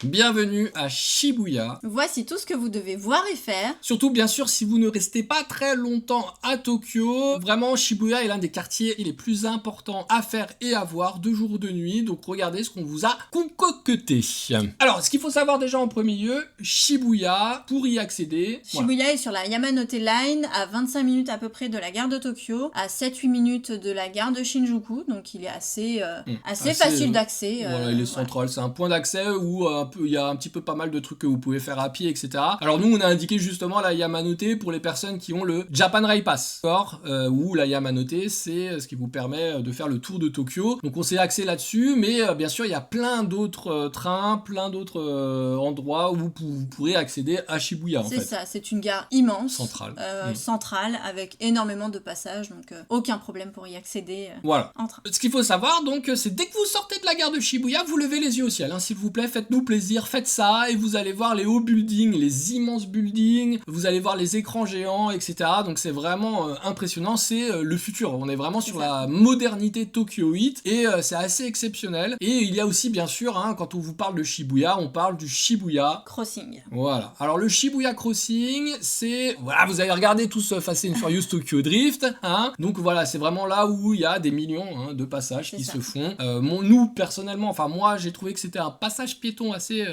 Bienvenue à Shibuya. Voici tout ce que vous devez voir et faire. Surtout bien sûr si vous ne restez pas très longtemps à Tokyo. Vraiment Shibuya est l'un des quartiers les plus importants à faire et à voir de jour ou de nuit. Donc regardez ce qu'on vous a concocté. Alors ce qu'il faut savoir déjà en premier lieu, Shibuya, pour y accéder... Shibuya est sur la Yamanote Line, à 25 minutes à peu près de la gare de Tokyo, à 7-8 minutes de la gare de Shinjuku. Donc il est assez facile d'accès. Voilà, il est central. C'est un point d'accès où il y a un petit peu pas mal de trucs que vous pouvez faire à pied, etc. Alors nous, on a indiqué justement la Yamanote pour les personnes qui ont le Japan Rail Pass, où la Yamanote, c'est ce qui vous permet de faire le tour de Tokyo. Donc on s'est axé là-dessus, mais bien sûr, il y a plein d'autres trains, plein d'autres endroits où vous pourrez accéder à Shibuya, en fait. C'est ça, c'est une gare immense. Centrale. Avec énormément de passages, donc aucun problème pour y accéder voilà. en train. Ce qu'il faut savoir, donc, c'est dès que vous sortez de la gare de Shibuya, vous levez les yeux au ciel, hein, s'il vous plaît, faites-nous plaisir, faites ça, et vous allez voir les hauts buildings, les immenses buildings, vous allez voir les écrans géants, etc. Donc c'est vraiment impressionnant, c'est le futur, on est vraiment sur la modernité tokyoïte, et c'est assez exceptionnel. Et il y a aussi, bien sûr, hein, quand on vous parle de Shibuya, on parle du Shibuya Crossing. Voilà, alors le Shibuya Crossing, c'est... Voilà, vous avez regardé tous Fast and Furious Tokyo Drift, hein, donc voilà, c'est vraiment là où il y a des millions de passages qui se font. Nous, personnellement, enfin moi, j'ai trouvé que c'était un passage piéton assez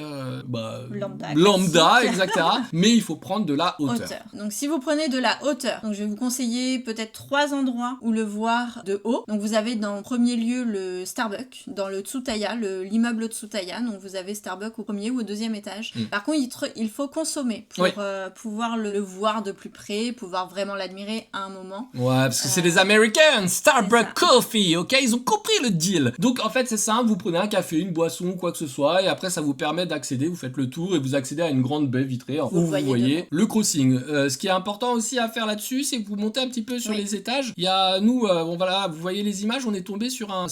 lambda etc. Mais il faut prendre de la hauteur. Donc si vous prenez de la hauteur, donc je vais vous conseiller peut-être 3 endroits où le voir de haut. Donc vous avez dans le premier lieu le Starbucks, dans le Tsutaya, l'immeuble Tsutaya. Donc vous avez Starbucks au premier ou au deuxième étage. Par contre, il faut consommer pour pouvoir le voir de plus près, pouvoir vraiment l'admirer à un moment. Ouais, parce que c'est des Américains, Starbucks Coffee, ok, ils ont compris le deal. Donc en fait c'est simple, vous prenez un café, une boisson, quoi que ce soit, et après ça vous permet d'accéder, vous faites le tour et vous accédez à une grande baie vitrée où vous voyez le crossing. Ce qui est important aussi à faire là-dessus, c'est que vous montez un petit peu sur les étages. Il y a nous, vous voyez les images, on est tombé sur un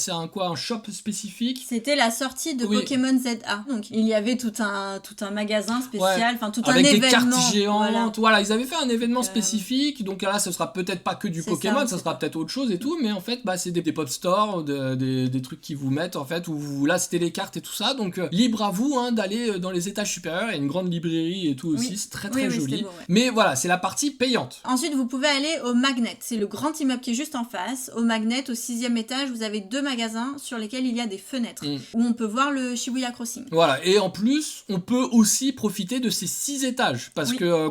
shop spécifique. C'était la sortie de Pokémon ZA. Donc il y avait tout un magasin spécial, enfin tout avec un événement. Avec des cartes géantes, voilà, ils avaient fait un événement spécifique, donc là ce sera peut-être pas que du Pokémon, ça sera peut-être autre chose et tout, mais en fait c'est des pop stores, des trucs qui vous mettent en fait, où là c'était les cartes et tout ça, donc libre à vous d'aller dans les étages supérieurs, il y a une grande librairie et tout aussi, c'est très joli, beau, mais voilà, c'est la partie payante. Ensuite vous pouvez aller au Magnet, c'est le grand immeuble qui est juste en face. Au Magnet, au 6e étage, vous avez 2 magasins sur lesquels il y a des fenêtres, où on peut voir le Shibuya Crossing. Voilà, et en plus, on peut aussi profiter de ces 6 étages, parce que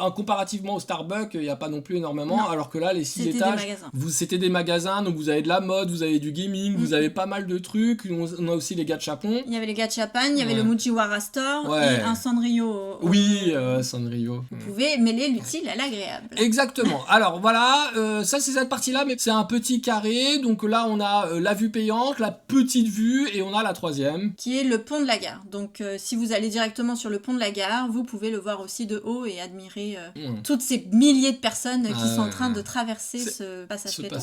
comparativement au Starbucks, il n'y a pas non plus énormément, alors que là, les 6 étages, c'était des magasins, donc vous avez de la mode, vous avez du gaming, vous avez pas mal de trucs, on a aussi les gachapon. Il y avait les gachapon, il y avait le Mujiwara Store, et un Sanrio. Sanrio. Vous pouvez mêler l'utile à l'agréable. Exactement. Alors voilà, ça c'est cette partie-là, mais c'est un petit carré, donc là on a la vue payante, la petite vue, et on a la 3e. Qui est le pont de la gare. Donc si vous allez directement sur le pont de la gare, vous pouvez le voir aussi de haut et admirer toutes ces milliers de personnes qui sont en train de traverser ce passage piéton.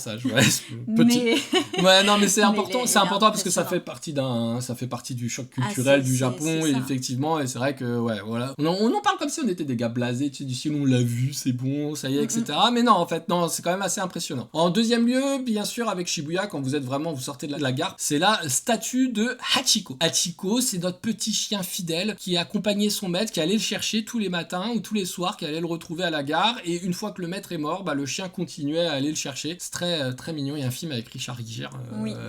Mais c'est important, parce que ça fait partie du choc culturel du Japon, et effectivement, et c'est vrai que voilà. On en parle comme si on était des gars blasés, tu sais, du style on l'a vu, c'est bon, ça y est, etc. Mais non, en fait, non, c'est quand même assez impressionnant. En deuxième lieu, bien sûr, avec Shibuya, quand vous sortez de la gare, c'est la statue de Hachiko. Hachiko, c'est notre petit chien fidèle qui accompagnait son maître, qui allait le chercher tous les matins ou tous les soirs, qui allait le retrouver à la gare, et une fois que le maître est mort, le chien continuait à aller le chercher. C'est très mignon, il y a un film avec Richard Gere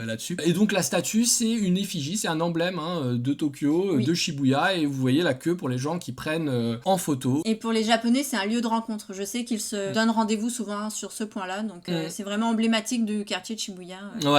là-dessus. Et donc la statue, c'est une effigie, c'est un emblème de Tokyo, de Shibuya, et vous voyez la queue pour les gens qui prennent en photo. Et pour les Japonais, c'est un lieu de rencontre. Je sais qu'ils se donnent rendez-vous souvent sur ce point-là, donc c'est vraiment emblématique du quartier de Shibuya.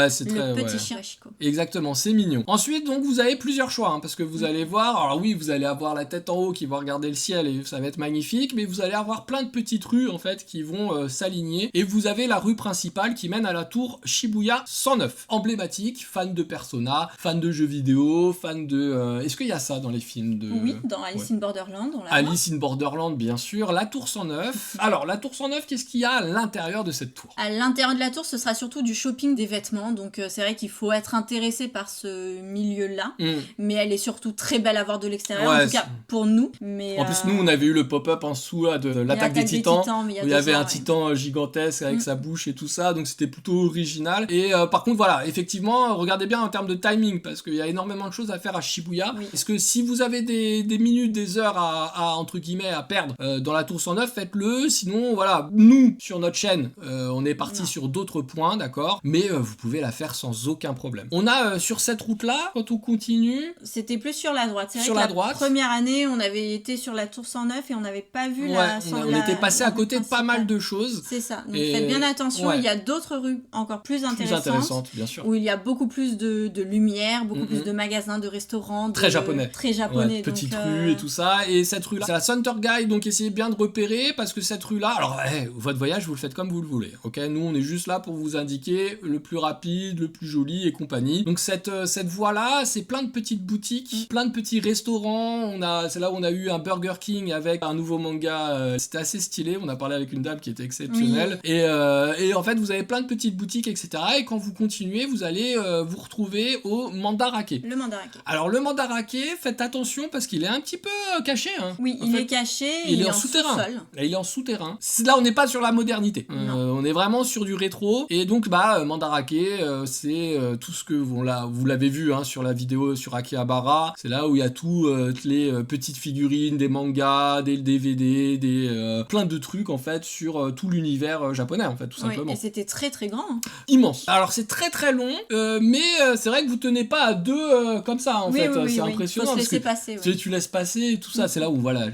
C'est le petit chien Hachiko. Exactement, c'est mignon. Ensuite, donc, vous avez plusieurs choix, parce que vous allez voir, alors oui, vous allez avoir la tête en haut qui va regarder le ciel et ça va être magnifique, mais vous allez avoir plein de petites rues, en fait, qui vont s'aligner, et vous avez la rue principale qui mène à la tour Shibuya 109. Emblématique, fan de Persona, fan de jeux vidéo, fan de... Est-ce qu'il y a ça dans les films de... Oui, dans Alice in Borderland, on l'a. Alice in Borderland, bien sûr. La tour 109. Alors, la tour 109, qu'est-ce qu'il y a à l'intérieur de cette tour? À l'intérieur de la tour, ce sera surtout du shopping des vêtements, donc c'est vrai qu'il faut être intéressé par ce milieu-là, mais elle est surtout très belle à voir de l'extérieur, en tout cas pour nous. Mais en plus, nous, on avait eu le pop-up en dessous là, de l'attaque des titans, où il y avait un titan gigantesque avec sa bouche et tout ça, donc c'était plutôt original. Et par contre, voilà, effectivement, regardez bien en termes de timing, parce qu'il y a énormément de choses à faire à Shibuya. Parce que si vous avez des minutes, des heures à entre guillemets à perdre dans la tour 109, faites-le. Sinon, voilà, nous sur notre chaîne, on est parti sur d'autres points, d'accord. Mais vous pouvez la faire sans aucun problème. On a sur cette route-là, quand on continue, c'était plus sur la droite. C'est sur vrai la que droite. Première année, on avait été sur la tour 109 et on n'avait pas vu on était passé à côté de pas mal de choses. C'est ça. Donc faites bien attention. Il y a d'autres rues encore plus intéressantes, bien sûr. où il y a beaucoup plus de lumière, beaucoup plus de magasins, de restaurants, très japonais. Petites rues et tout ça. Et cette rue-là, c'est la Center Guide, donc essayez bien de repérer parce que cette rue-là, alors votre voyage, vous le faites comme vous le voulez. Ok, nous on est juste là pour vous indiquer le plus rapide, le plus joli et compagnie. Donc cette voie-là, c'est plein de petites boutiques, plein de petits restaurants. C'est là où on a eu un Burger King avec un nouveau manga. C'était assez stylé. On a parlé avec une dame qui était exceptionnelle. Oui. Et en fait, vous avez plein de petites boutiques, etc. Et quand vous continuez, vous allez vous retrouver au Mandarake. Le Mandarake. Alors le Mandarake, faites attention parce qu'il est un petit peu caché. Hein. Oui, il est caché. Il est en souterrain. Il est en souterrain. Là, on n'est pas sur la modernité. On est vraiment sur du rétro. Et donc, Mandarake, c'est tout ce que vous l'avez vu sur la vidéo sur Akihabara. C'est là où il y a toutes les petites figurines, des mangas, des DVD, plein de trucs en fait sur tout l'univers japonais en fait, tout simplement. Et c'était très très grand. Hein. Immense. Alors c'est très très long, mais c'est vrai que vous tenez pas à deux comme ça en fait. C'est impressionnant. Faut se laisser passer. Tu laisses passer et tout ça. C'est là où voilà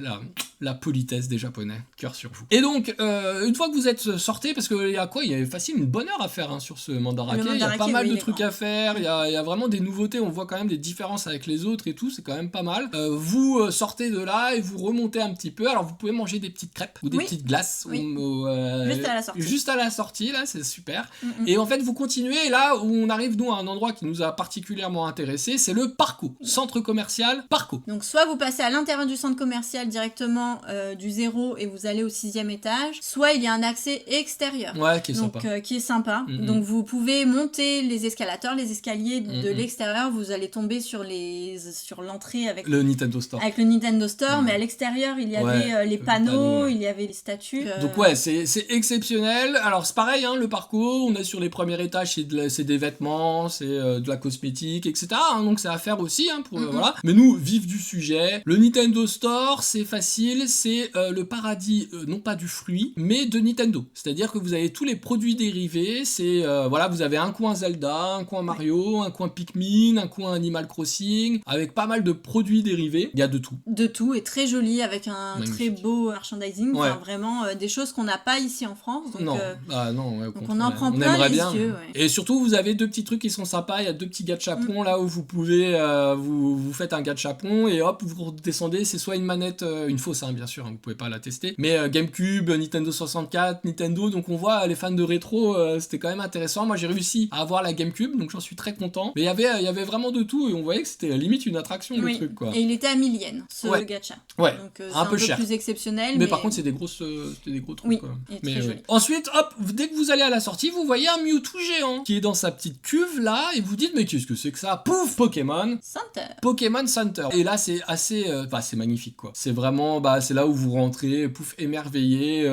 la politesse des Japonais. Cœur sur vous. Et donc une fois que vous êtes sortis, parce qu'il y a quoi, il y a facile une bonne heure à faire sur ce Mandarake. Il y a pas mal de trucs à faire. Il y a vraiment des nouveautés. On voit quand même des différences avec les autres et tout. C'est quand même pas mal. Vous sortez de là et vous remontez un petit peu. Alors vous pouvez manger des petites crêpes ou des petites glaces. Juste à la sortie. Juste à la sortie, là, c'est super. Et en fait, vous continuez. Et là où on arrive, nous, à un endroit qui nous a particulièrement intéressé, c'est le Parco. Centre commercial Parco. Donc soit vous passez à l'intérieur du centre commercial directement du 0 et vous allez au 6e étage, soit il y a un accès extérieur. Ouais, qui est sympa. Donc vous pouvez monter les escalators, les escaliers de l'extérieur, vous allez tomber sur l'entrée avec le Nintendo Store. Avec le Nintendo Store, mais à l'extérieur, il y avait les panneaux, il y avait les statues. Donc c'est exceptionnel. Alors c'est pareil, le Parco, on est sur les premiers étages, c'est des vêtements, c'est de la cosmétique, etc. Donc c'est à faire aussi, voilà. Mais nous, vif du sujet, le Nintendo Store, c'est facile, c'est le paradis, non pas du fruit, mais de Nintendo. C'est-à-dire que vous avez tous les produits dérivés, voilà, vous avez un coin Zelda, un coin Mario, un coin Pikmin, un coin Animal Crossing, avec pas mal de produits dérivés. Il y a de tout. De tout, et très joli, avec un très beau merchandising. Enfin, vraiment des choses qu'on n'a pas ici en France. Donc, non, donc on en prend plein les yeux. Ouais. Et surtout, vous avez deux petits trucs qui sont sympas. Il y a deux petits gachapons là où vous pouvez, vous faites un gachapon et hop, vous descendez. C'est soit une manette, une fausse, bien sûr, vous pouvez pas la tester, mais GameCube, Nintendo 64, Nintendo. Donc on voit les fans de rétro, c'était quand même intéressant. Moi, j'ai réussi à avoir la GameCube, donc j'en suis très content. Mais il y avait vraiment de tout et on voyait que c'était limite une attraction le truc, quoi. Et il était à 1000 yens, ce gacha. Ouais. Donc un peu cher. Plus exceptionnel. Mais par contre, c'est des gros trucs. Oui, quoi. Et très joli. Ensuite, hop, dès que vous allez à la sortie, vous voyez un Mewtwo géant qui est dans sa petite cuve là, et vous dites mais qu'est-ce que c'est que ça? Pouf, Pokémon Center. Et là, c'est assez, c'est magnifique quoi. C'est vraiment, c'est là où vous rentrez, pouf, émerveillé,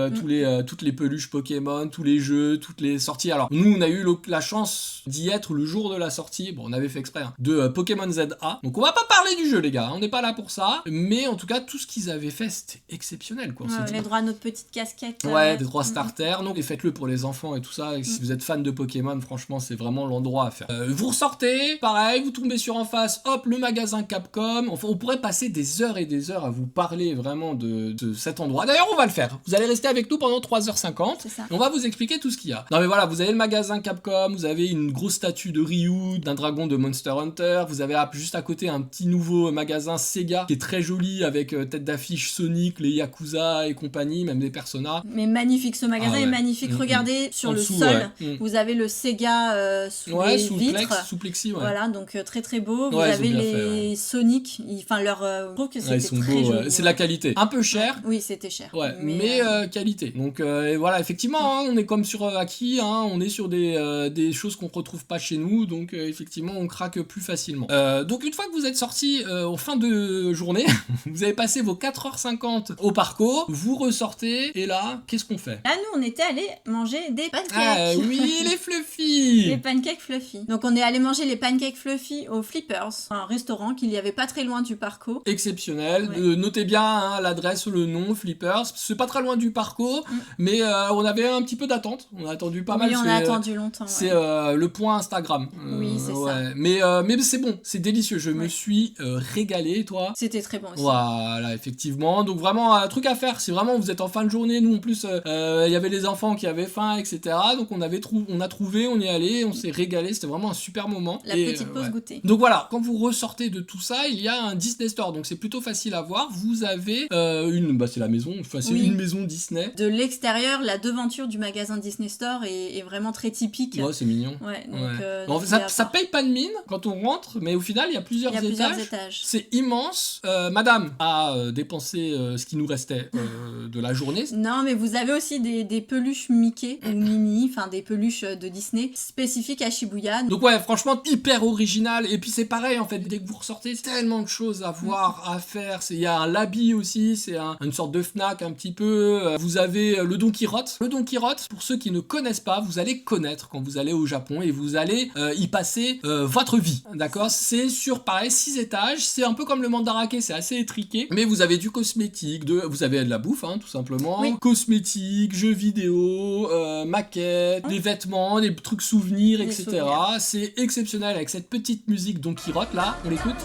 toutes les peluches Pokémon, tous les jeux, toutes les sorties. Alors nous, on a eu la chance d'y être le jour de la sortie. Bon, on avait fait exprès de Pokémon ZA. Donc on va pas parler du jeu les gars, on n'est pas là pour ça. Mais en tout cas, tout ce qu'ils avaient fait, c'était exceptionnel quoi. Les droits à notre petite casquette. Ouais, des droits starter. Donc et faites-le pour les enfants et tout ça. Et si vous êtes fan de Pokémon, franchement, c'est vraiment l'endroit à faire. Vous ressortez, pareil, vous tombez sur en face, hop, le magasin Capcom. Enfin, on pourrait passer des heures et des heures à vous parler vraiment de cet endroit. D'ailleurs, on va le faire. Vous allez rester avec nous pendant 3h50. C'est ça. On va vous expliquer tout ce qu'il y a. Non mais voilà, vous avez le magasin Capcom, vous avez une grosse statue de Ryu, d'un dragon de Monster Hunter, vous avez juste à côté un petit nouveau magasin Sega qui est très joli avec tête d'affiche Sonic, les Yakuza et compagnie, même des Persona. Mais magnifique, ce magasin est magnifique. Regardez sur le sol, vous avez le Sega sous les vitres. Sous plexi, Voilà, donc très très beau. Vous avez les Sonic, enfin leur je trouve que c'était ils sont très beaux, joli. c'est de la qualité. un peu cher. Oui, c'était cher. Ouais, mais qualité. Donc et voilà, effectivement, hein, on est comme sur Aki, hein, on est sur des choses qu'on retrouve pas chez nous, donc effectivement, on craque plus facilement. Donc une fois que vous êtes sorti en fin de journée, vous avez passé vos 4h50 au parco, vous ressortez, et là, qu'est-ce qu'on fait? Là, nous, on était allés manger des pancakes. Ah oui, les fluffy. Les pancakes fluffy. Donc on est allé manger les pancakes fluffy au Flippers, un restaurant qu'il y avait pas très loin du parco. Exceptionnel. Ouais. Notez bien hein, l'adresse, le nom, Flippers. C'est pas très loin du parco, mais on avait un petit peu d'attente. On a attendu pas mal. Oui, on a attendu longtemps. C'est le point Instagram. Oui, c'est ça. Mais c'est bon, c'est délicieux. Je me suis régalé, toi. C'était très bon aussi. Voilà, effectivement. Donc vraiment, un truc à faire. Si vraiment vous êtes en fin de journée, nous en plus, il y avait les enfants qui avaient faim, etc. Donc on a trouvé, on y est allé, on s'est régalé. C'était vraiment un super moment. La petite pause goûter. Donc voilà, quand vous ressortez de tout ça, il y a un Disney Store. Donc c'est plutôt facile à voir. Vous avez c'est la maison. Enfin, c'est une maison Disney. De l'extérieur, la devanture du magasin Disney Store est vraiment très typique. Ouais, c'est mignon. Ouais, donc, ça paye pas de mine quand on rentre, mais au final, il y a plusieurs étages. C'est immense. Madame a dépensé ce qui nous restait de la journée. Non, mais vous avez aussi des peluches Mickey ou Minnie, enfin des peluches de Disney spécifiques à Shibuya. Donc ouais, franchement, hyper original. Et puis c'est pareil, en fait, dès que vous ressortez, c'est tellement de choses à voir, à faire. Il y a un Labi aussi, c'est une sorte de Fnac un petit peu. Vous avez le Don Quirote. Le Don Quirote, pour ceux qui ne connaissent pas, vous allez connaître quand vous allez au Japon et vous allez y passer votre vie, d'accord? C'est sur, pareil, 6 étages. C'est un peu comme le Mandarake, c'est assez étriqué. Mais vous avez du cosmétique, vous avez de la bouffe, hein, tout simplement. Oui. Cosmétique, jeux vidéo, maquettes, des vêtements, des trucs souvenirs, etc. Souvenirs. C'est exceptionnel avec cette petite musique Don Quirote là, on l'écoute.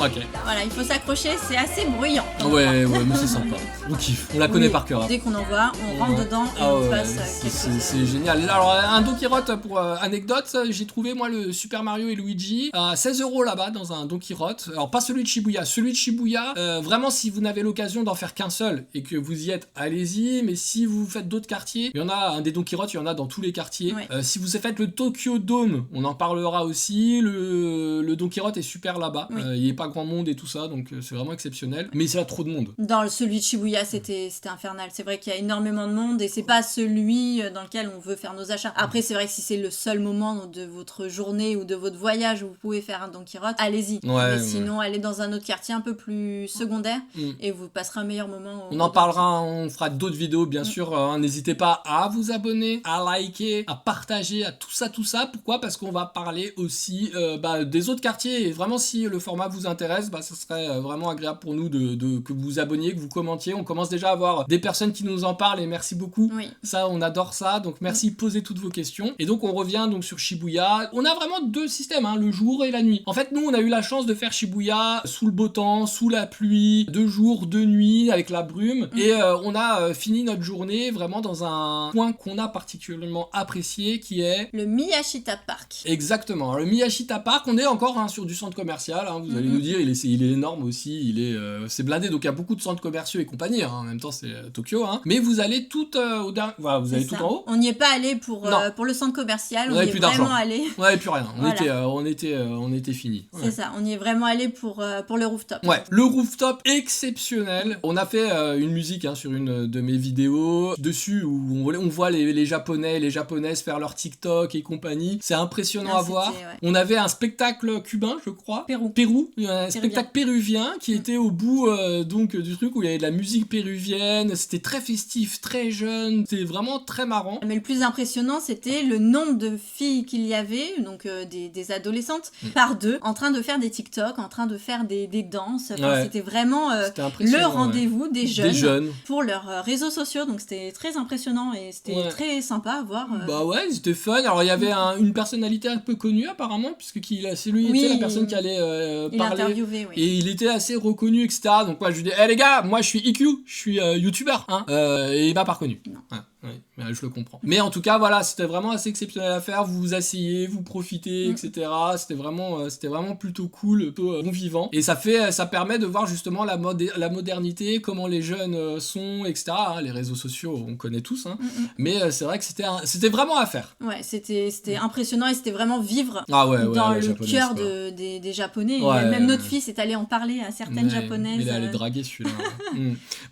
Ok. Voilà, il faut s'accrocher, c'est assez bruyant. Ouais, mais c'est sympa. On kiffe, on la connaît par cœur. Hein. Dès qu'on en voit, on rentre dedans et on passe c'est génial. Alors, un Don Quirote, pour anecdote, j'ai trouvé moi le Super Mario et Luigi à 16€ là-bas dans un Don Quirote. Alors, pas celui de Shibuya. Celui de Shibuya, vraiment, si vous n'avez l'occasion d'en faire qu'un seul et que vous y êtes, allez-y. Mais si vous faites d'autres quartiers, il y en a des Don Quirote, il y en a dans tous les quartiers. Ouais. Si vous faites le Tokyo Dome, on en parlera aussi. Le Don Quirote est super là-bas. Oui. Il est pas grand monde et tout ça, donc c'est vraiment exceptionnel. Mais c'est là trop de monde. Dans celui de Shibuya, c'était infernal. C'est vrai qu'il y a énormément de monde et c'est pas celui dans lequel on veut faire nos achats. Après, c'est vrai que si c'est le seul moment de votre journée ou de votre voyage où vous pouvez faire un Don Quirote, allez-y. Mais sinon, allez dans un autre quartier un peu plus secondaire et vous passerez un meilleur moment. On en parlera, on fera d'autres vidéos, bien sûr. N'hésitez pas à vous abonner, à liker, à partager, à tout ça. Pourquoi ? Parce qu'on va parler aussi des autres quartiers. Et vraiment, si le format vous intéresse, ça serait vraiment agréable pour nous que vous vous abonniez, que vous commentiez. On commence déjà à avoir des personnes qui nous en parlent et merci beaucoup. Oui. Ça, on adore ça. Donc merci, posez toutes vos questions. Et donc on revient donc sur Shibuya. On a vraiment 2 systèmes, le jour et la nuit. En fait, nous, on a eu la chance de faire Shibuya sous le beau temps, sous la pluie, 2 jours, 2 nuits, avec la brume. Et on a fini notre journée vraiment dans un point qu'on a particulièrement apprécié, qui est le Miyashita Park. Exactement. Alors, le Miyashita Park, on est encore sur du centre commercial. Vous allez nous dire, il est énorme aussi. C'est blindé, donc il y a beaucoup de centres commerciaux et compagnie. En même temps, c'est Tokyo. Mais vous allez tout voilà, vous allez tout en haut. On n'y est pas allé pour le centre commercial. On y est vraiment allé. On n'avait plus rien. On était fini. C'est ça. On y est vraiment allé pour le rooftop. Ouais. Le rooftop exceptionnel. On a fait une musique sur une de mes vidéos dessus où on voit les Japonais, les Japonaises faire leur TikTok et compagnie. C'est impressionnant à voir. Ouais. On avait un spectacle cubain, je crois. Pérou. Un spectacle péruvien qui était au bout du truc où il y avait de la musique péruvienne. C'était très festif, très jeune. C'était vraiment très marrant. Mais le plus impressionnant, c'était le nombre de filles qu'il y avait, donc des adolescentes, par 2, en train de faire des TikTok, en train de faire des danses. Enfin, c'était vraiment le rendez-vous des jeunes pour leurs réseaux sociaux. Donc c'était très impressionnant et c'était très sympa à voir. Bah ouais, c'était fun. Alors il y avait une personnalité un peu connue apparemment, puisque c'est lui était la personne qui allait parler. Interviewé, et il était assez reconnu, etc. Donc moi je lui dis, les gars, moi je suis IQ, je suis youtubeur, et il m'a pas reconnu. je le comprends. Mais en tout cas, voilà, c'était vraiment assez exceptionnel à faire. Vous vous asseyez, vous profitez, etc. C'était vraiment plutôt cool, plutôt bon vivant. Et ça permet de voir justement la modernité, comment les jeunes sont, etc. Les réseaux sociaux, on connaît tous. Mais c'est vrai que c'était vraiment à faire. Ouais, c'était impressionnant et c'était vraiment vivre dans le cœur des Japonais. Même notre fils est allé en parler à certaines japonaises. Il est allé draguer celui-là.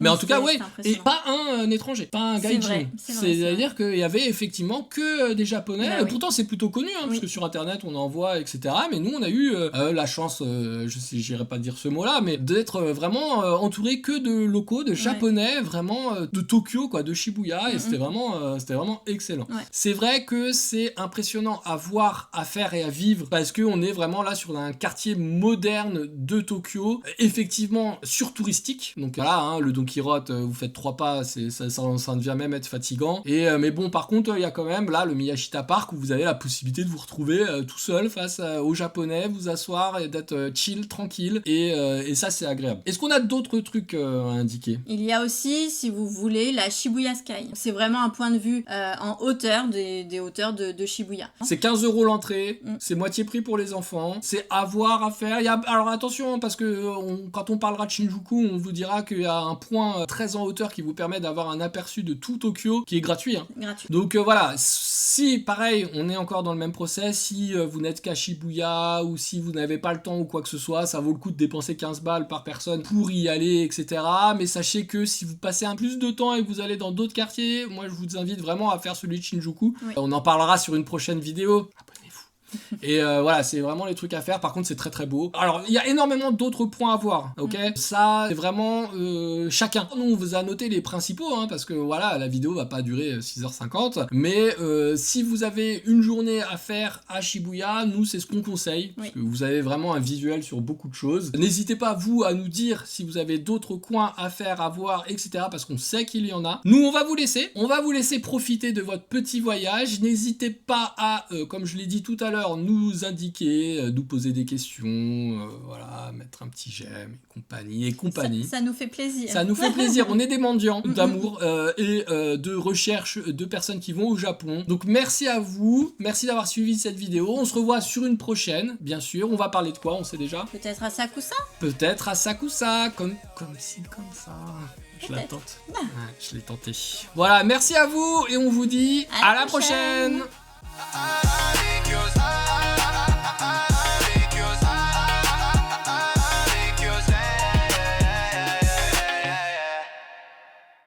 Mais en tout cas, et pas un étranger, pas un gaijin. C'est-à-dire qu'il y avait effectivement que des japonais. Pourtant, c'est plutôt connu, parce que sur internet, on en voit, etc. Mais nous, on a eu la chance, j'irai pas dire ce mot-là, mais d'être vraiment entouré que de locaux, de japonais, vraiment de Tokyo, quoi, de Shibuya. Et c'était vraiment excellent. C'est vrai que c'est impressionnant à voir, à faire et à vivre, parce qu'on est vraiment là sur un quartier moderne de Tokyo, effectivement surtouristique. Donc voilà, le Don Quirote, vous faites 3 pas, ça devient même être fatigant. Mais bon, par contre, il y a quand même là le Miyashita Park où vous avez la possibilité de vous retrouver tout seul face aux Japonais, vous asseoir et d'être chill, tranquille. Et ça, c'est agréable. Est-ce qu'on a d'autres trucs à indiquer ? Il y a aussi, si vous voulez, la Shibuya Sky. C'est vraiment un point de vue en hauteur des hauteurs de Shibuya. C'est 15 € l'entrée, c'est moitié prix pour les enfants, c'est à voir, à faire. Alors attention, parce que quand on parlera de Shinjuku, on vous dira qu'il y a un point très en hauteur qui vous permet d'avoir un aperçu de tout Tokyo qui est gratuit. Gratuit. Donc voilà, si pareil, on est encore dans le même process, si vous n'êtes qu'à Shibuya ou si vous n'avez pas le temps ou quoi que ce soit, ça vaut le coup de dépenser 15 balles par personne pour y aller, etc. Mais sachez que si vous passez un plus de temps et que vous allez dans d'autres quartiers, moi je vous invite vraiment à faire celui de Shinjuku. On en parlera sur une prochaine vidéo. Et voilà, c'est vraiment les trucs à faire. Par contre, c'est très très beau. Alors, il y a énormément d'autres points à voir, ok ? Ça, c'est vraiment chacun. Nous, on vous a noté les principaux, parce que voilà, la vidéo va pas durer 6h50. Mais si vous avez une journée à faire à Shibuya, nous, c'est ce qu'on conseille. Parce que vous avez vraiment un visuel sur beaucoup de choses. N'hésitez pas, vous, à nous dire si vous avez d'autres coins à faire, à voir, etc. Parce qu'on sait qu'il y en a. Nous, on va vous laisser. On va vous laisser profiter de votre petit voyage. N'hésitez pas à, comme je l'ai dit tout à l'heure, nous indiquer, nous poser des questions, voilà, mettre un petit j'aime et compagnie. Ça nous fait plaisir. Ça nous fait plaisir. On est des mendiants d'amour et de recherche de personnes qui vont au Japon. Donc merci à vous, merci d'avoir suivi cette vidéo. On se revoit sur une prochaine, bien sûr. On va parler de quoi, on sait déjà ? Peut-être à Sakusa ? Peut-être à Sakusa, comme ci, comme ça. Je la tente. Je l'ai tenté. Voilà, merci à vous et on vous dit à la prochaine.